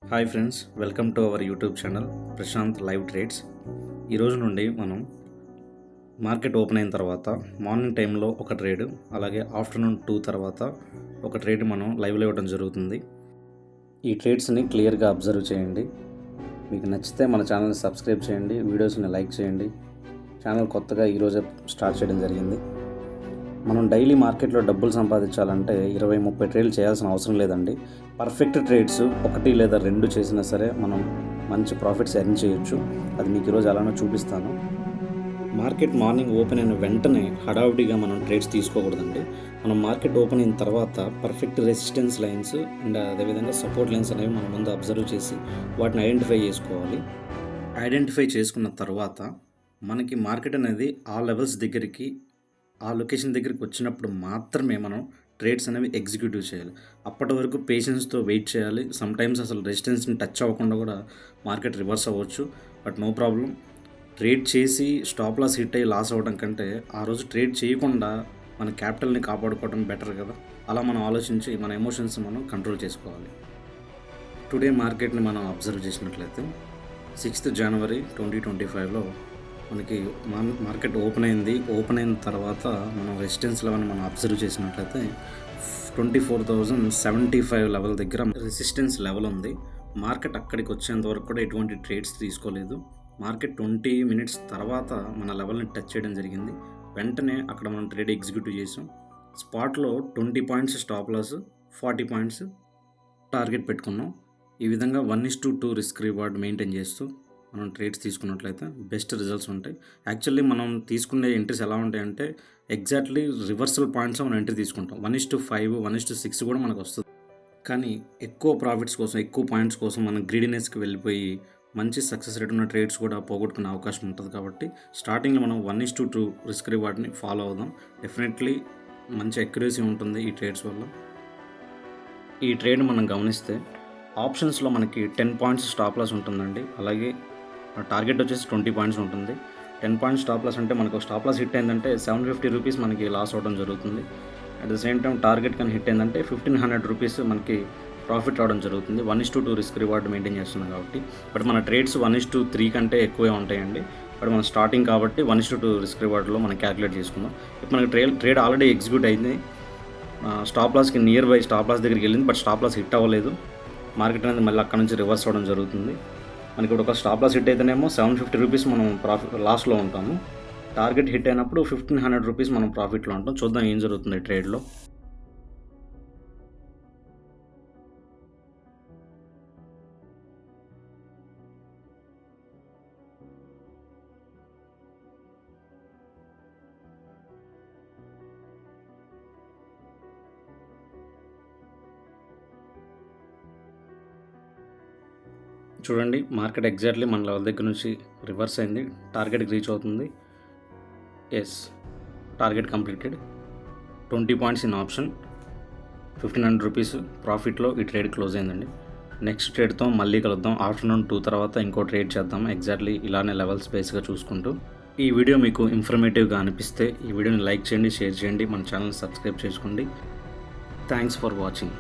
Hi friends, welcome to our YouTube channel Prashant live trades. ఈరోజు నుండి మనం మార్కెట్ ఓపెన్ అయిన తర్వాత మార్నింగ్ టైంలో ఒక ట్రేడ్, అలాగే ఆఫ్టర్నూన్ 2 తర్వాత ఒక ట్రేడ్ మనం లైవ్లో ఇవ్వడం జరుగుతుంది. ఈ ట్రేడ్స్ని క్లియర్గా అబ్జర్వ్ చేయండి. మీకు నచ్చితే మన ఛానల్ని సబ్స్క్రైబ్ చేయండి, వీడియోస్ని లైక్ చేయండి. ఛానల్ కొత్తగా ఈరోజే స్టార్ట్ చేయడం జరిగింది. మనం డైలీ మార్కెట్లో డబ్బులు సంపాదించాలంటే 20-30 ట్రేడ్లు చేయాల్సిన అవసరం లేదండి. పర్ఫెక్ట్ ట్రేడ్స్ 1 లేదా 2 చేసినా సరే మనం మంచి ప్రాఫిట్స్ ఎర్న్ చేయొచ్చు. అది మీకు ఈరోజు ఎలానో చూపిస్తాను. మార్కెట్ మార్నింగ్ ఓపెన్ అయిన వెంటనే హడావుడిగా మనం ట్రేడ్స్ తీసుకోకూడదండి. మనం మార్కెట్ ఓపెన్ అయిన తర్వాత పర్ఫెక్ట్ రెసిస్టెన్స్ లైన్స్ అండ్ అదేవిధంగా సపోర్ట్ లైన్స్ అనేవి మనం ముందు అబ్జర్వ్ చేసి వాటిని ఐడెంటిఫై చేసుకోవాలి. ఐడెంటిఫై చేసుకున్న తర్వాత మనకి మార్కెట్ అనేది ఆ లెవెల్స్ దగ్గరికి, ఆ లొకేషన్ దగ్గరికి వచ్చినప్పుడు మాత్రమే మనం ట్రేడ్స్ అనేవి ఎగ్జిక్యూటివ్ చేయాలి. అప్పటి వరకు పేషెన్స్తో వెయిట్ చేయాలి. సమ్టైమ్స్ అసలు రెసిస్టెన్స్ని టచ్ అవ్వకుండా కూడా మార్కెట్ రివర్స్ అవ్వచ్చు. But no problem. ట్రేడ్ చేసి స్టాప్ లాస్ హిట్ అయ్యి లాస్ అవ్వడం కంటే ఆ రోజు ట్రేడ్ చేయకుండా మన క్యాపిటల్ని కాపాడుకోవడం బెటర్ కదా. అలా మనం ఆలోచించి మన ఎమోషన్స్ మనం కంట్రోల్ చేసుకోవాలి. టుడే మార్కెట్ని మనం అబ్జర్వ్ చేసినట్లయితే 6th January 2025లో మనకి మార్కెట్ ఓపెన్ అయింది. ఓపెన్ అయిన తర్వాత మనం రెసిస్టెన్స్ లెవెల్ మనం అబ్జర్వ్ చేసినట్లయితే 24,075 లెవెల్ దగ్గర రెసిస్టెన్స్ లెవెల్ ఉంది. మార్కెట్ అక్కడికి వచ్చేంత వరకు కూడా ఎటువంటి ట్రేడ్స్ తీసుకోలేదు. మార్కెట్ 20 minutes తర్వాత మన లెవెల్ని టచ్ చేయడం జరిగింది. వెంటనే అక్కడ మనం ట్రేడ్ ఎగ్జిక్యూటివ్ చేసాం. స్పాట్లో 20 points stop loss, 40 points target పెట్టుకున్నాం. ఈ విధంగా 1:2 రిస్క్ రివార్డ్ మెయింటైన్ చేస్తూ మనం ట్రేడ్స్ తీసుకున్నట్లయితే బెస్ట్ రిజల్ట్స్ ఉంటాయి. యాక్చువల్లీ మనం తీసుకునే ఎంట్రీస్ ఎలా ఉంటాయంటే ఎగ్జాక్ట్లీ రివర్సల్ పాయింట్స్లో మనం ఎంట్రీ తీసుకుంటాం. 1:5, 1:6 కూడా మనకు వస్తుంది. కానీ ఎక్కువ ప్రాఫిట్స్ కోసం, ఎక్కువ పాయింట్స్ కోసం మనం గ్రీడినెస్కి వెళ్ళిపోయి మంచి సక్సెస్ రేట్ ఉన్న ట్రేడ్స్ కూడా పోగొట్టుకునే అవకాశం ఉంటుంది. కాబట్టి స్టార్టింగ్లో మనం 1:2 రిస్క్ రివార్డ్ని ఫాలో అవుదాం. డెఫినెట్లీ మంచి అక్యురసీ ఉంటుంది ఈ ట్రేడ్స్ వల్ల. ఈ ట్రేడ్ మనం గమనిస్తే ఆప్షన్స్లో మనకి 10 points స్టాప్ లాస్ ఉంటుందండి. అలాగే టార్గెట్ వచ్చేసి 20 points ఉంటుంది. 10 points స్టాప్ లాస్ అంటే మనకు స్టాప్ లాస్ హిట్ అయిందంటే 750 రూపీస్ మనకి లాస్ అవ్వడం జరుగుతుంది. At the same time target కానీ హిట్ అయిందంటే 1,500 రూపీస్ మనకి ప్రాఫిట్ రావడం జరుగుతుంది. 1:2 రిస్క్ రివార్డ్ మెయింటైన్ చేస్తున్నాం కాబట్టి. బట్ మన ట్రేడ్స్ 1:3 కంటే ఎక్కువే ఉంటాయండి. బట్ మన స్టార్టింగ్ కాబట్టి 1:2 రిస్క్ రివార్డ్లో మనం క్యాలిక్యులేట్ చేసుకుందాం. ఇప్పుడు మనకి ట్రేడ్ ఆల్రెడీ ఎగ్జిక్యూట్ అయింది. స్టాప్ లాస్కి నియర్ బై స్టాప్ లాస్ దగ్గరికి వెళ్ళింది. బట్ స్టాప్ లాస్ హిట్ అవ్వలేదు. మార్కెట్ అనేది మళ్ళీ అక్కడ నుంచి రివర్స్ అవ్వడం జరుగుతుంది. మనకి ఇప్పుడు ఒక స్టాప్ లాస్ హిట్ అయితేనేమో 750 రూపీస్ మనం లాస్లో ఉంటాము. టార్గెట్ హిట్ అయినప్పుడు 1,500 రూపీస్ మనం ప్రాఫిట్లో ఉంటాం. చూద్దాం ఏం జరుగుతుంది ట్రేడ్లో. చూడండి, మార్కెట్ ఎగ్జాక్ట్లీ మన లెవెల్ దగ్గర నుంచి రివర్స్ అయింది. టార్గెట్కి రీచ్ అవుతుంది. Yes, target completed. 20 points in option, 1,500 rupees ప్రాఫిట్లో ఈ ట్రేడ్ క్లోజ్ అయిందండి. నెక్స్ట్ ట్రేడ్తో మళ్ళీ కలుద్దాం. ఆఫ్టర్నూన్ 2 తర్వాత ఇంకో ట్రేడ్ చేద్దాం ఎగ్జాక్ట్లీ ఇలానే లెవెల్స్ బేస్గా చూసుకుంటూ. ఈ వీడియో మీకు ఇన్ఫర్మేటివ్గా అనిపిస్తే ఈ వీడియోని లైక్ చేయండి, షేర్ చేయండి, మన ఛానల్ని సబ్స్క్రైబ్ చేసుకోండి. Thanks for watching.